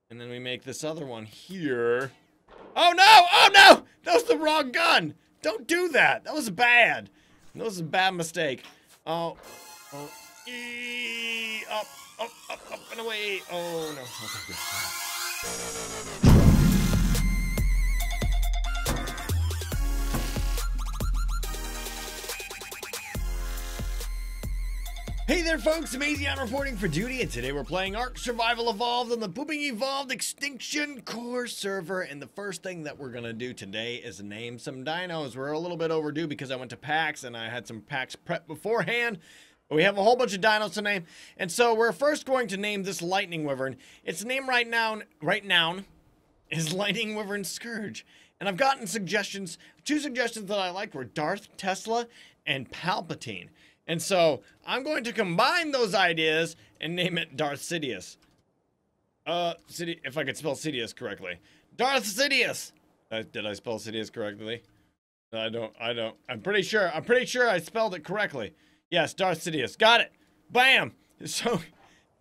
And then we make this other one here. Oh no! Oh no! That was the wrong gun! Don't do that! That was bad. That was a bad mistake. Oh. Oh. Up, up, up, up, and away. Oh no. Okay, good. Hey there folks, Mazion reporting for duty, and today we're playing ARK Survival Evolved on the Pooping Evolved Extinction Core server. And the first thing that we're gonna do today is name some dinos. We're a little bit overdue because I went to PAX and I had some PAX prep beforehand. But we have a whole bunch of dinos to name. And so we're first going to name this Lightning Wyvern. Its name right now is Lightning Wyvern Scourge. And I've gotten suggestions. Two suggestions that I liked were Darth Tesla and Palpatine. And so, I'm going to combine those ideas and name it Darth Sidious. If I could spell Sidious correctly. Darth Sidious! Did I spell Sidious correctly? I don't. I'm pretty sure I spelled it correctly. Yes, Darth Sidious. Got it! Bam! So,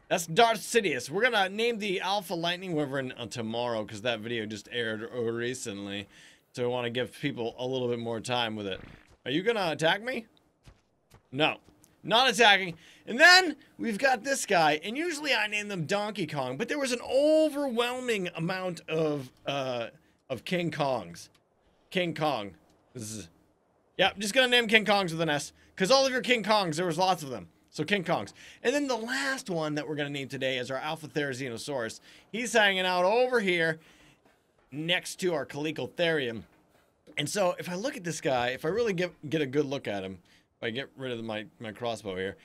that's Darth Sidious. We're gonna name the Alpha Lightning Wyvern tomorrow, because that video just aired recently. So I want to give people a little bit more time with it. Are you gonna attack me? No, not attacking. And then we've got this guy, and usually I name them Donkey Kong, but there was an overwhelming amount of King Kongs. King Kong. Yeah, I'm just gonna name King Kongs with an S, because all of your King Kongs, there was lots of them. So King Kongs. And then the last one that we're gonna name today is our Alpha Therizinosaurus. He's hanging out over here next to our Calicotherium. And so if I look at this guy, if I really get a good look at him, if I get rid of my crossbow here,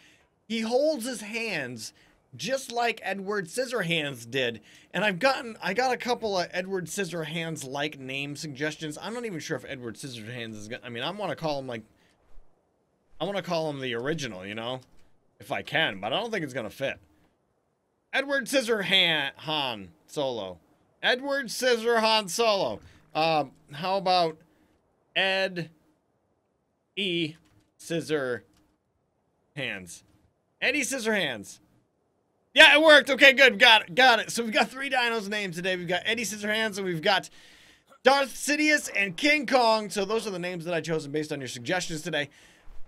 he holds his hands just like Edward Scissorhands did. And I got a couple of Edward Scissorhands like name suggestions. I'm not even sure if Edward Scissorhands is gonna, I mean, I want to call him the original, you know, if I can, but I don't think it's gonna fit. Edward Scissorhan Solo. Edward Scissorhan Solo. How about Ed E Scissor Hands. Eddie Scissorhands. Yeah, it worked. Okay, good. Got it. So we've got 3 dinos named today. We've got Eddie Scissorhands, and we've got Darth Sidious and King Kong. So those are the names that I chose based on your suggestions today.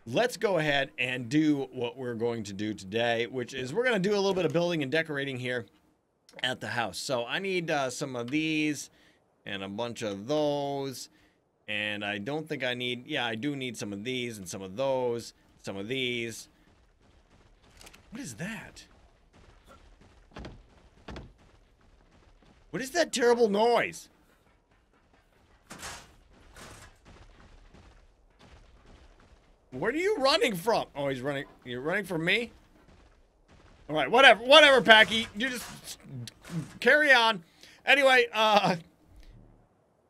Let's go ahead and do what we're going to do today, which is we're going to do a little bit of building and decorating here at the house. So I need some of these and a bunch of those. And I don't think I need, yeah, I do need some of these and some of those, some of these. What is that? What is that terrible noise? Where are you running from? Oh, he's running. You're running from me? All right, whatever, Packy. You just carry on. Anyway,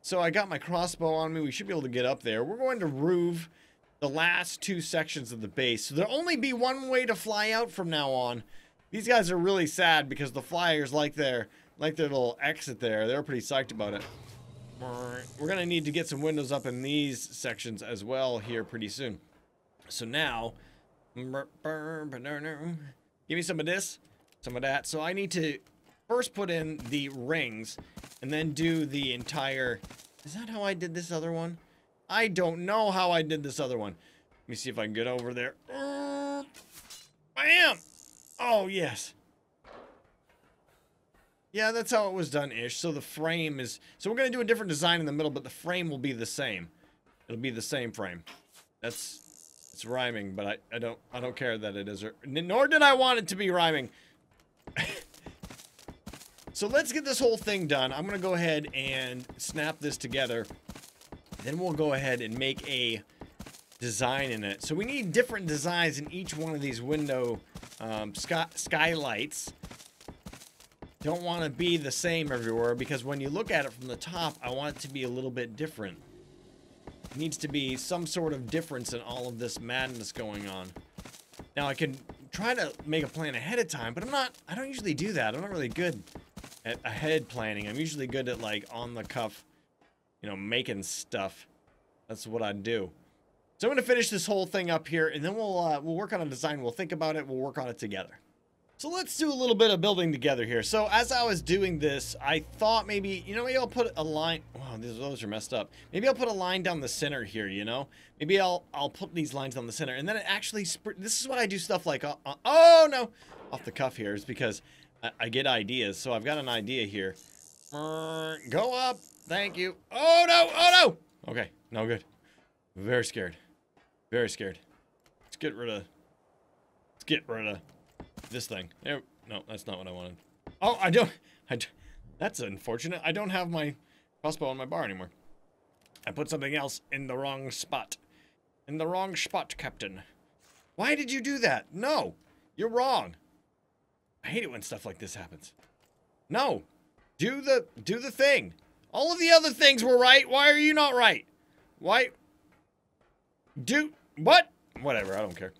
so I got my crossbow on me. We should be able to get up there. We're going to roof the last 2 sections of the base. So there'll only be one way to fly out from now on. These guys are really sad because the flyers like their little exit there. They're pretty psyched about it. We're going to need to get some windows up in these sections as well here pretty soon. So now, give me some of this, some of that. So I need to first put in the rings and then do the entire... Is that how I did this other one? I don't know how I did this other one. Let me see if I can get over there. Bam! Oh, yes. Yeah, that's how it was done-ish. So the frame is... So we're going to do a different design in the middle, but the frame will be the same. It'll be the same frame. It's rhyming, but I don't care that it is. Nor did I want it to be rhyming. So let's get this whole thing done. I'm going to go ahead and snap this together. Then we'll go ahead and make a design in it. So we need different designs in each one of these window skylights. Don't want to be the same everywhere because when you look at it from the top, I want it to be a little bit different. It needs to be some sort of difference in all of this madness going on. Now I can try to make a plan ahead of time, but I don't usually do that. I'm not really good at ahead planning. I'm usually good at like on the cuff, you know, making stuff. That's what I do. So I'm going to finish this whole thing up here and then we'll work on a design. We'll think about it. We'll work on it together. So let's do a little bit of building together here. So as I was doing this, I thought maybe, you know, maybe I'll put a line. Wow, those are messed up. Maybe I'll put a line down the center here, you know? Maybe I'll put these lines down the center, and then it actually, this is what I do stuff like, oh no, off the cuff here, is because I get ideas. So I've got an idea here. Go up, thank you. Oh no, okay, no good. Very scared, very scared. Let's get rid of this thing. No, that's not what I wanted. Oh, I don't. That's unfortunate. I don't have my crossbow on my bar anymore. I put something else in the wrong spot. In the wrong spot, Captain. Why did you do that? No, you're wrong. I hate it when stuff like this happens. No, do the thing. All of the other things were right. Why are you not right? Why? What? Whatever, I don't care.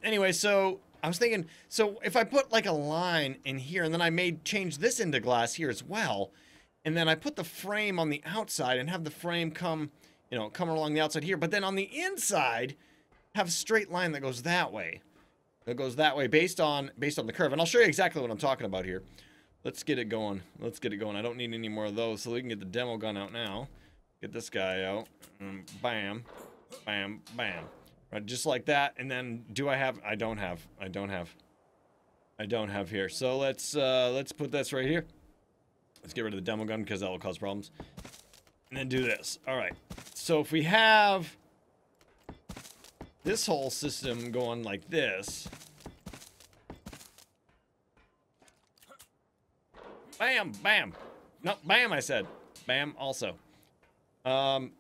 Anyway, so I was thinking, so if I put like a line in here and then I change this into glass here as well, and then I put the frame on the outside and have the frame come along the outside here, but then on the inside have a straight line that goes that way. That goes that way based on the curve. And I'll show you exactly what I'm talking about here. Let's get it going. Let's get it going. I don't need any more of those, so we can get the demo gun out now. Get this guy out. Bam. Bam. Bam. Right, just like that. And then I don't have here. So let's put this right here. Let's get rid of the demo gun because that will cause problems. And then do this. All right. So if we have this whole system going like this. Bam, bam. No, bam, I said. Bam also. 9.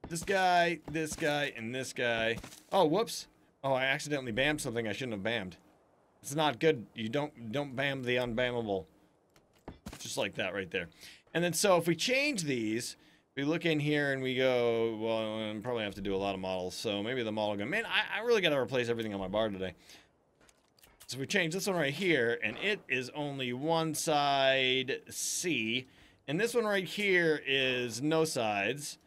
This guy, and this guy. Oh, whoops. Oh, I accidentally bammed something I shouldn't have bammed. It's not good. You don't bam the unbammable. Just like that right there. And then so if we change these, we look in here and we go, well, I probably have to do a lot of models. So maybe the model gun. Man, I really got to replace everything on my bar today. So we change this one right here, and it is only one side C. And this one right here is no sides.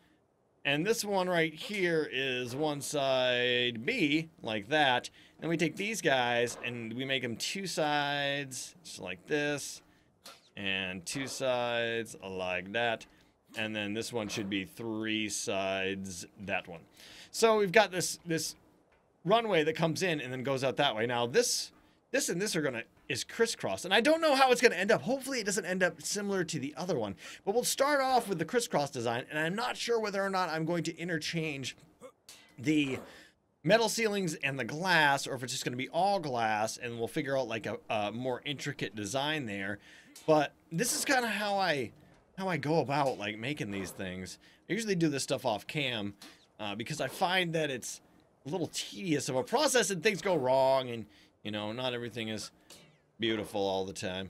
And this one right here is one side B, like that. Then we take these guys and we make them two sides, just like this. And two sides, like that. And then this one should be three sides, that one. So we've got this runway that comes in and then goes out that way. Now this and this is crisscross, and I don't know how it's gonna end up. Hopefully it doesn't end up similar to the other one, but we'll start off with the crisscross design, and I'm not sure whether or not I'm going to interchange the metal ceilings and the glass, or if it's just gonna be all glass, and we'll figure out like a more intricate design there. But this is kind of how I go about like making these things. I usually do this stuff off cam because I find that it's a little tedious of a process and things go wrong, and you know, not everything is beautiful all the time.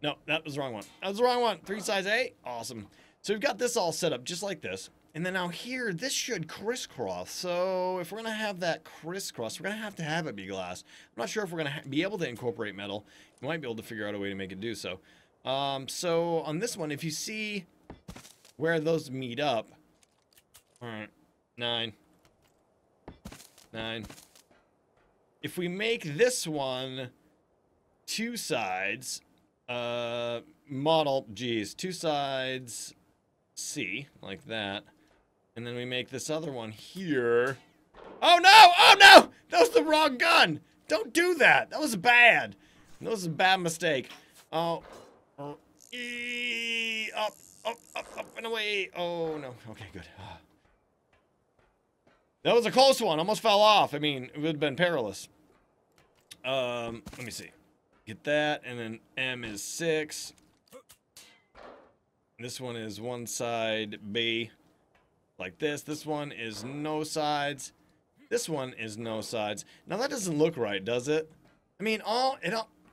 No, that was the wrong one. That was the wrong one. Three sides A. Awesome. So we've got this all set up just like this. And then now here, this should crisscross. So if we're going to have that crisscross, we're going to have it be glass. I'm not sure if we're going to be able to incorporate metal. We might be able to figure out a way to make it do so. So on this one, if you see where those meet up. All right. 9. If we make this one two sides, two sides C, like that. And then we make this other one here. Oh no! Oh no! That was the wrong gun! Don't do that! That was bad. That was a bad mistake. Oh. Up, and away. Oh no. Okay, good. That was a close one. Almost fell off. I mean, it would have been perilous. Let me see. Get that, and then M is 6. This one is one side B, like this. This one is no sides. This one is no sides. Now that doesn't look right, does it? I mean,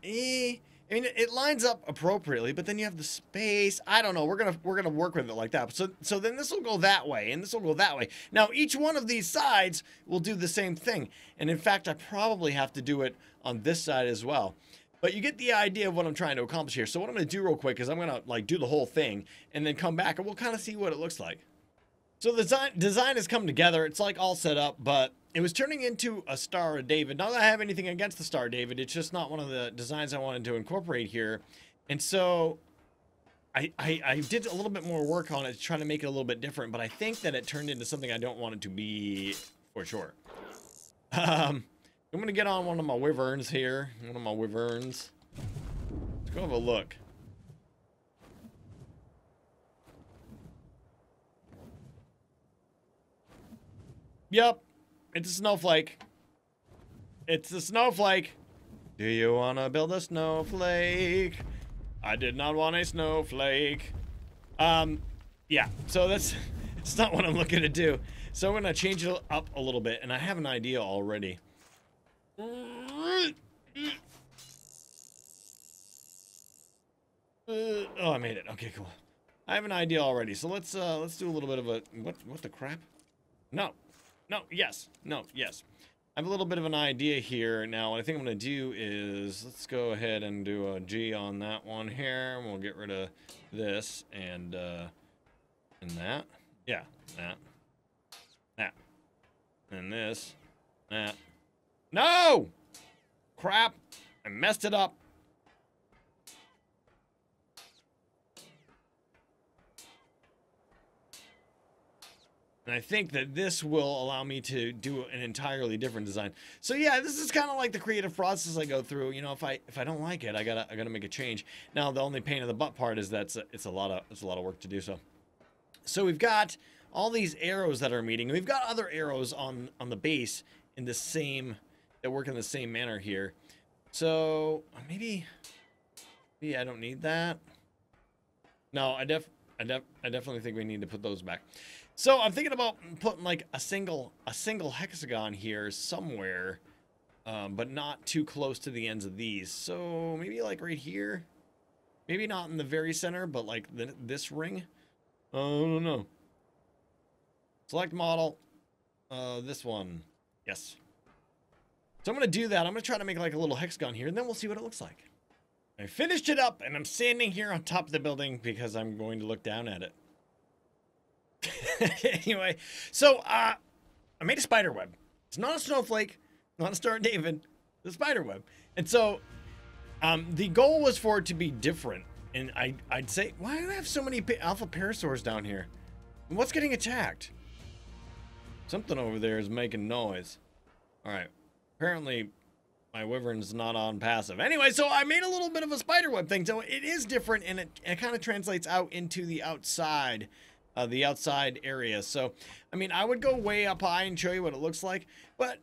it lines up appropriately, but then you have the space. I don't know. We're gonna work with it like that. So then this will go that way, and this will go that way. Now each one of these sides will do the same thing, and in fact, I probably have to do it on this side as well. But you get the idea of what I'm trying to accomplish here. So what I'm gonna do real quick is I'm gonna like do the whole thing, and then come back, and we'll kind of see what it looks like. So the design has come together. It's like all set up, but it was turning into a Star of David. Not that I have anything against the Star of David, it's just not one of the designs I wanted to incorporate here. And so I did a little bit more work on it to try to make it a little bit different, but I think that it turned into something I don't want it to be for sure. I'm gonna get on one of my wyverns here. One of my wyverns. Let's go have a look. Yep, it's a snowflake. It's a snowflake. Do you wanna build a snowflake? I did not want a snowflake. Yeah, so it's not what I'm looking to do. So I'm gonna change it up a little bit, and I have an idea already. Oh, I made it. Okay, cool. I have an idea already. So let's do a little bit of a what the crap? No, yes, yes. I have a little bit of an idea here. Now, what I think I'm going to do is, let's go ahead and do a G on that one here. And we'll get rid of this and that. Yeah, that. And this. That. No! Crap! I messed it up. And I think that this will allow me to do an entirely different design. So yeah, this is kind of like the creative process I go through. You know, if I don't like it, I gotta make a change. Now the only pain in the butt part is that it's a lot of work to do so. So we've got all these arrows that are meeting. We've got other arrows on the base in the same that work in the same manner here. So maybe I don't need that. No, I definitely think we need to put those back. So I'm thinking about putting like a single hexagon here somewhere, but not too close to the ends of these. So maybe like right here, maybe not in the very center, but like this ring. I don't know. Select model, this one, yes. So I'm gonna do that. I'm gonna try to make like a little hexagon here, and then we'll see what it looks like. I finished it up, and I'm standing here on top of the building because I'm going to look down at it. Anyway, so I made a spider web. It's not a snowflake, not a Star of David, it's a spider web. And so the goal was for it to be different. And I'd say, why do I have so many alpha parasaurs down here? What's getting attacked? Something over there is making noise. All right, apparently my wyvern's not on passive. Anyway, so I made a little bit of a spider web thing. So it is different, and it kind of translates out into the outside area. So, I mean, I would go way up high and show you what it looks like, but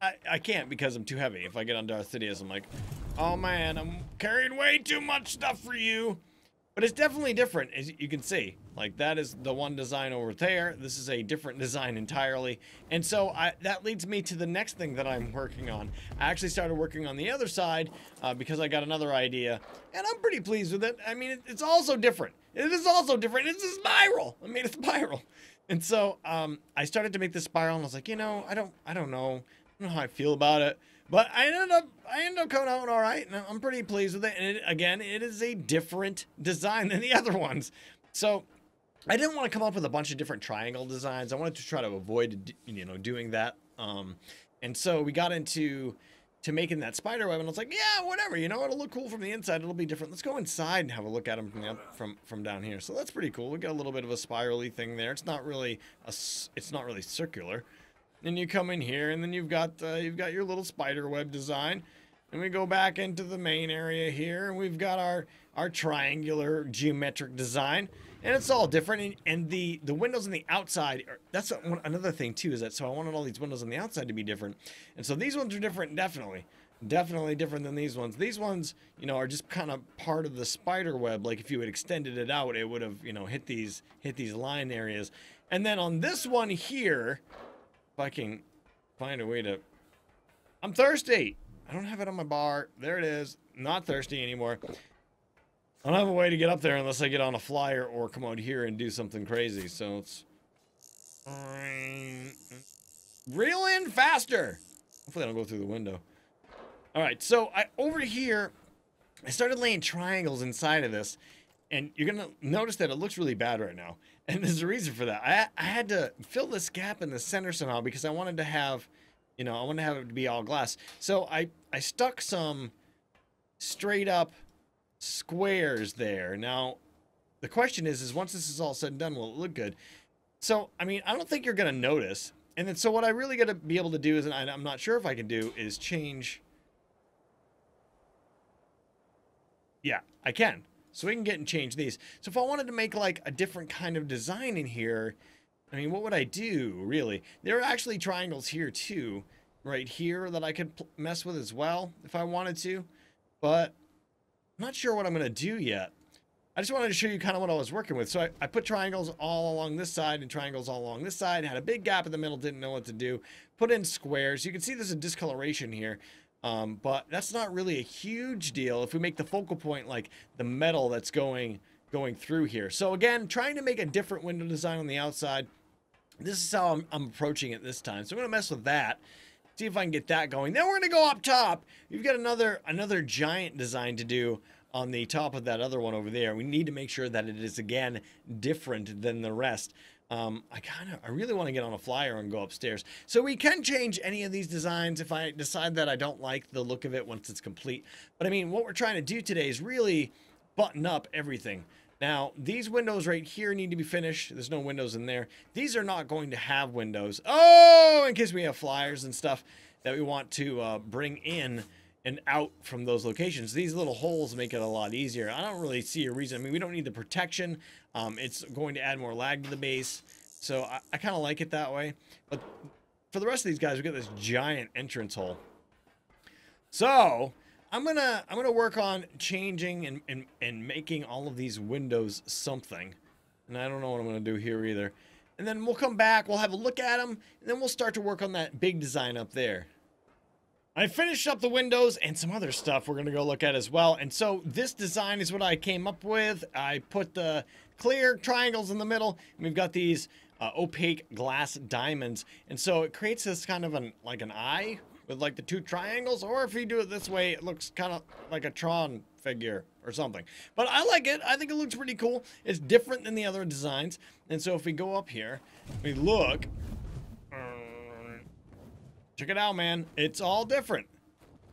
I can't because I'm too heavy. If I get on Darth Sidious, I'm like, oh man, I'm carrying way too much stuff for you. But it's definitely different, as you can see. Like, that is the one design over there. This is a different design entirely. And so that leads me to the next thing that I'm working on. I actually started working on the other side because I got another idea, and I'm pretty pleased with it. I mean, it's also different. It is also different. It's a spiral. I made a spiral. And so I started to make this spiral, and I was like, you know, I don't know how I feel about it. But I ended up coming out all right, and I'm pretty pleased with it. And again, it is a different design than the other ones. So I didn't want to come up with a bunch of different triangle designs. I wanted to try to avoid, you know, doing that. And so we got into making that spider web, and I was like, yeah, whatever. You know, it'll look cool from the inside. It'll be different. Let's go inside and have a look at them from down here. So that's pretty cool. We got a little bit of a spirally thing there. It's not really circular. Then you come in here, and then you've got your little spider web design. And we go back into the main area here, and we've got our triangular geometric design, and it's all different. And the windows on the outside that's another thing too, is that so I wanted all these windows on the outside to be different. And so these ones are different, definitely different than these ones. These ones, you know, are just kind of part of the spider web. Like if you had extended it out, it would have, you know, hit these line areas. And then on this one here, if I can find a way to... I'm thirsty! I don't have it on my bar. There it is. Not thirsty anymore. I don't have a way to get up there unless I get on a flyer or come out here and do something crazy. So it's... Reel in faster! Hopefully I don't go through the window. Alright, so over here, I started laying triangles inside of this. And you're going to notice that it looks really bad right now. And there's a reason for that. I had to fill this gap in the center somehow because I wanted to have You know, I want to have it to be all glass. So I stuck some straight up squares there. Now, the question is once this is all said and done, will it look good? So, I mean, I don't think you're going to notice. And then, so what I really got to be able to do is, and I'm not sure if I can do, is change. Yeah, I can. So we can get and change these. So if I wanted to make like a different kind of design in here, I mean, what would I do, really? There are actually triangles here, too, right here that I could mess with as well if I wanted to. But I'm not sure what I'm going to do yet. I just wanted to show you kind of what I was working with. So I put triangles all along this side and triangles all along this side. Had a big gap in the middle, didn't know what to do. Put in squares. You can see there's a discoloration here. But that's not really a huge deal if we make the focal point like the metal that's going through here. So again, trying to make a different window design on the outside. This is how I'm approaching it this time. So I'm going to mess with that. See if I can get that going. Then we're going to go up top. We've got another giant design to do on the top of that other one over there. We need to make sure that it is, again, different than the rest. I really want to get on a flyer and go upstairs. So we can change any of these designs if I decide that I don't like the look of it once it's complete. But I mean, what we're trying to do today is really button up everything. Now, these windows right here need to be finished. There's no windows in there. These are not going to have windows. Oh, in case we have flyers and stuff that we want to bring in and out from those locations. These little holes make it a lot easier. I don't really see a reason. I mean, we don't need the protection. It's going to add more lag to the base. So I kind of like it that way. But for the rest of these guys, we've got this giant entrance hole. So I'm gonna work on changing and making all of these windows something. And I don't know what I'm gonna do here either. And then we'll come back, we'll have a look at them, and then we'll start to work on that big design up there. I finished up the windows and some other stuff we're going to go look at as well. And so this design is what I came up with. I put the clear triangles in the middle, and we've got these opaque glass diamonds. And so it creates this kind of like an eye with like the two triangles. Or if you do it this way, it looks kind of like a Tron figure or something. But I like it. I think it looks pretty cool. It's different than the other designs. And so if we go up here, we look... Check it out, man. It's all different.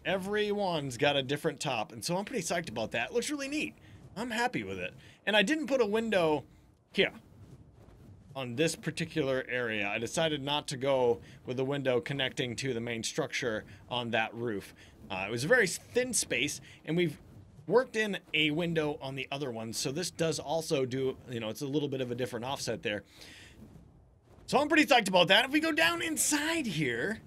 Everyone's got a different top. And so I'm pretty psyched about that. It looks really neat. I'm happy with it. And I didn't put a window here on this particular area. I decided not to go with a window connecting to the main structure on that roof. It was a very thin space, and we've worked in a window on the other one. So this does also do, you know, it's a little bit of a different offset there. So I'm pretty psyched about that. If we go down inside here...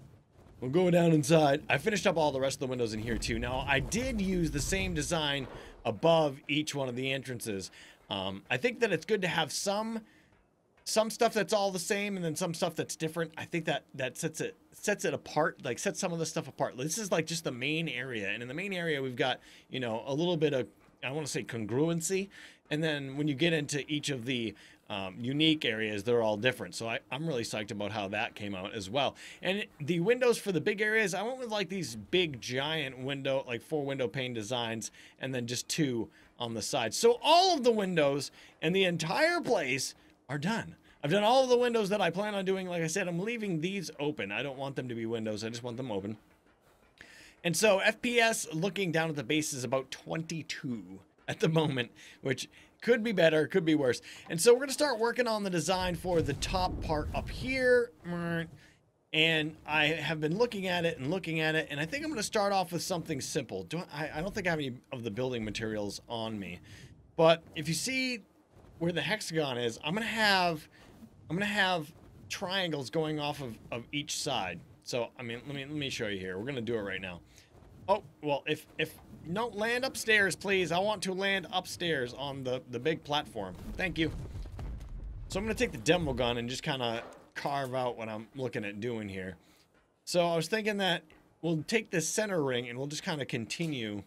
We'll go down inside. I finished up all the rest of the windows in here too. Now, I did use the same design above each one of the entrances. I think that it's good to have some stuff that's all the same and then some stuff that's different. I think that sets it apart, like sets some of the stuff apart. This is like just the main area. And in the main area, we've got, you know, a little bit of, I want to say congruency. And then when you get into each of the unique areas, they're all different. So I'm really psyched about how that came out as well. And the windows for the big areas, I went with like these big giant window, like 4 window pane designs, and then just 2 on the side. So all of the windows and the entire place are done. I've done all of the windows that I plan on doing. Like I said, I'm leaving these open. I don't want them to be windows. I just want them open. And so FPS looking down at the base is about 22 at the moment, which could be better, could be worse. And so we're going to start working on the design for the top part up here. And I have been looking at it, and I think I'm going to start off with something simple. I don't think I have any of the building materials on me. But if you see where the hexagon is, I'm going to have triangles going off of each side. So, I mean, let me show you here. We're going to do it right now. Oh, well, if no, land upstairs, please. I want to land upstairs on the big platform. Thank you. So I'm going to take the demo gun and just kind of carve out what I'm looking at doing here. So I was thinking that we'll take this center ring and we'll just kind of continue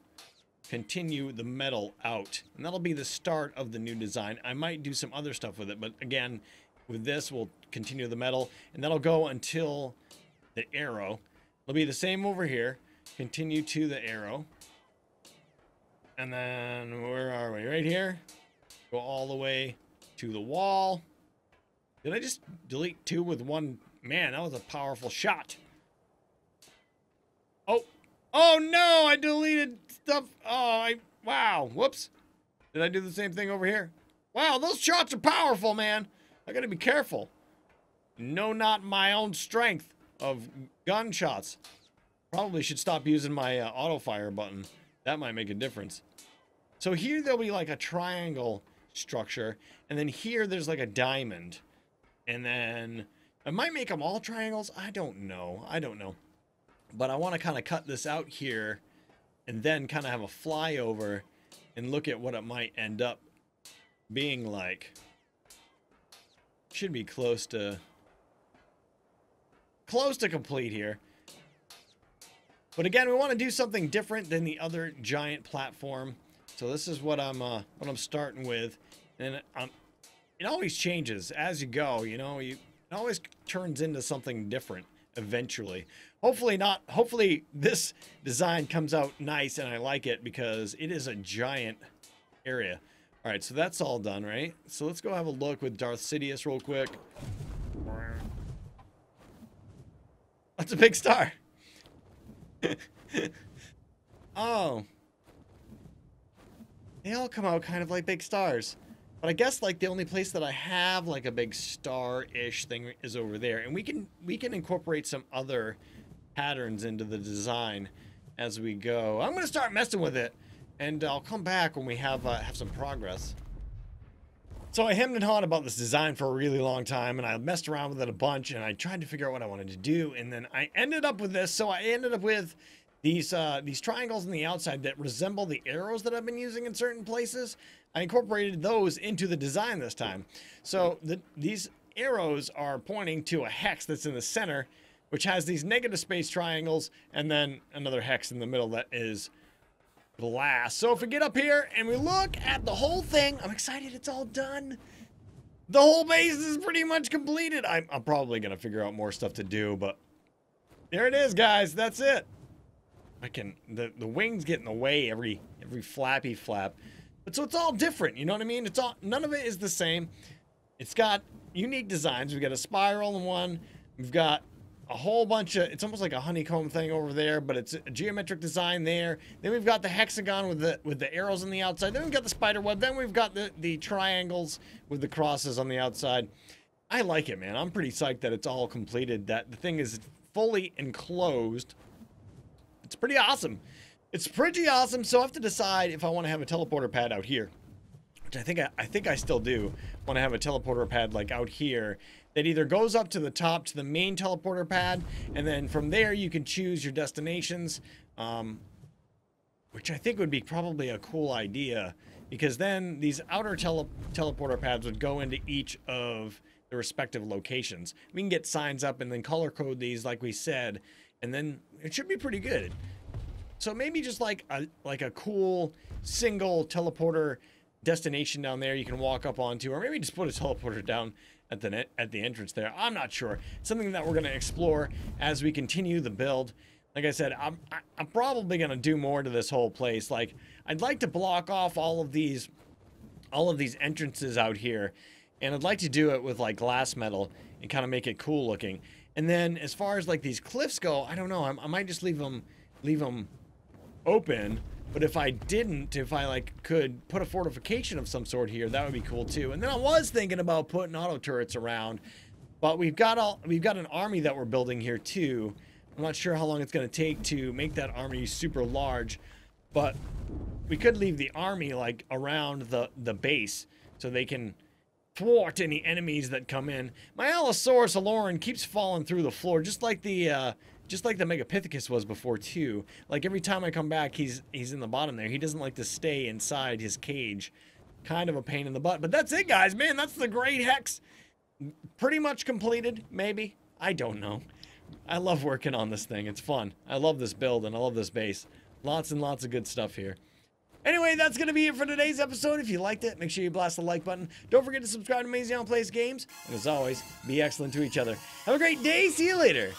the metal out. And that'll be the start of the new design. I might do some other stuff with it, but again, with this, we'll continue the metal. And that'll go until the arrow. It'll be the same over here. Continue to the arrow. And then, where are we? Right here. Go all the way to the wall. Did I just delete 2 with 1? Man, that was a powerful shot. Oh. Oh, no, I deleted stuff. Oh, wow. Whoops. Did I do the same thing over here? Wow, those shots are powerful, man. I gotta be careful. No, not my own strength of gunshots. Probably should stop using my auto fire button. That might make a difference. So here there'll be like a triangle structure, and then here there's like a diamond. And then I might make them all triangles. I don't know. But I want to kind of cut this out here and then kind of have a flyover and look at what it might end up being like. Should be close to complete here. But again, we want to do something different than the other giant platform. So this is what I'm starting with, and it always changes as you go. You know, it always turns into something different eventually. Hopefully this design comes out nice and I like it, because it is a giant area. All right, so that's all done, right? So let's go have a look with Darth Sidious real quick. That's a big star. Oh. They all come out kind of like big stars. But I guess like the only place that I have like a big star-ish thing is over there. And we can incorporate some other patterns into the design as we go. I'm going to start messing with it, and I'll come back when we have some progress. So I hemmed and hawed about this design for a really long time, and I messed around with it a bunch, and I tried to figure out what I wanted to do, and then I ended up with this. So I ended up with these triangles on the outside that resemble the arrows that I've been using in certain places. I incorporated those into the design this time. So these arrows are pointing to a hex that's in the center, which has these negative space triangles, and then another hex in the middle that is glass. So if we get up here and we look at the whole thing, I'm excited it's all done. The whole base is pretty much completed. I'm probably gonna figure out more stuff to do, but there it is, guys. That's it. The wings get in the way every flappy flap. But so it's all different, you know what I mean? None of it is the same. It's got unique designs. We've got a spiral in one. We've got a whole bunch of, it's almost like a honeycomb thing over there, but it's a geometric design there. Then we've got the hexagon with the arrows on the outside. Then we've got the spider web. Then we've got the triangles with the crosses on the outside. I like it, man. I'm pretty psyched that it's all completed, that the thing is fully enclosed. It's pretty awesome. It's pretty awesome. So I have to decide if I want to have a teleporter pad out here, which I think I still do want to have a teleporter pad like out here that either goes up to the top to the main teleporter pad, and then from there you can choose your destinations, which I think would be probably a cool idea, because then these outer teleporter pads would go into each of the respective locations. We can get signs up and then color code these like we said, and then it should be pretty good. So maybe just like a cool single teleporter destination down there you can walk up onto, or maybe just put a teleporter down at the entrance there. I'm not sure. It's something that we're going to explore as we continue the build. Like I said, I'm probably going to do more to this whole place. Like, I'd like to block off all of these entrances out here, and I'd like to do it with like glass metal and kind of make it cool looking. And then as far as like these cliffs go, I don't know. I might just leave them open. But if I like could put a fortification of some sort here, that would be cool too. And then I was thinking about putting auto turrets around, but we've got an army that we're building here too. I'm not sure how long it's going to take to make that army super large, but we could leave the army like around the base so they can thwart any enemies that come in. My Allosaurus Aloran keeps falling through the floor, just like the Megapithecus was before too. Like every time I come back, he's in the bottom there. He doesn't like to stay inside his cage. Kind of a pain in the butt. But that's it, guys. Man, that's the Great Hex. Pretty much completed, maybe. I don't know. I love working on this thing. It's fun. I love this build and I love this base. Lots and lots of good stuff here. Anyway, that's going to be it for today's episode. If you liked it, make sure you blast the like button. Don't forget to subscribe to Mazion Plays Games. And as always, be excellent to each other. Have a great day. See you later.